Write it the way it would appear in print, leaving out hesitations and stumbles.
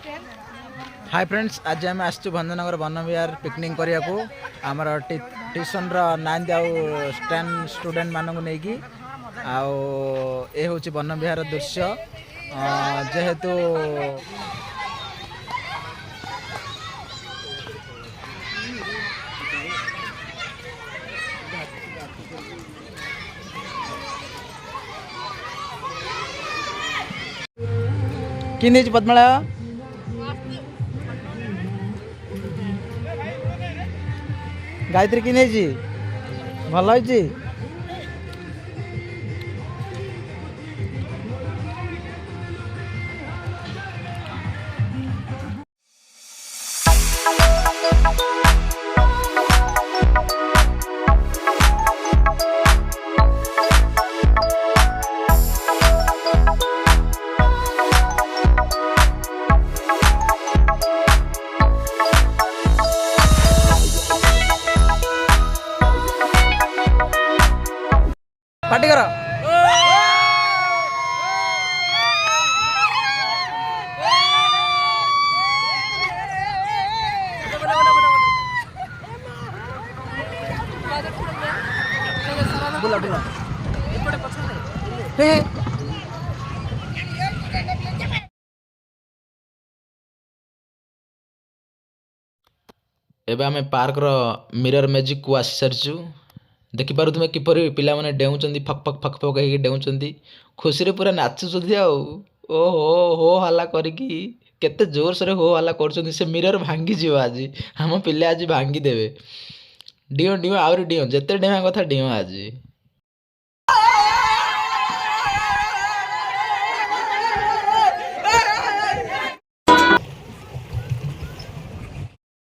Hi friends, आज आम आसचु Bhanjanagar one विहार picnic करने को आमर ट्यूशन नाइंथ आउ टेन स्टूडेंट मानक नहीं ये हूँ वन विहार दृश्य जेहेतु कि नहीं पद्मला गायत्री कि नहीं भल होइछि। पार्टी करो। बुला बुला एबे आमे पार्क रो मिरर मैजिक को आसी सारिछु। देखिपार तुम किपर पिला माने डेउचंदी फक फक फक फक हे डेउचंदी खुशी रे पूरा नाचुचंदी आउ ओ हो हल्ला करिकी केते जोर से हो हल्ला करचंदी। से मिरर भांगी जीव आज हम पिले आज भांगी देबे। डिओ डिओ आउरी डिओ जेते डेमा कथा डिओ आज।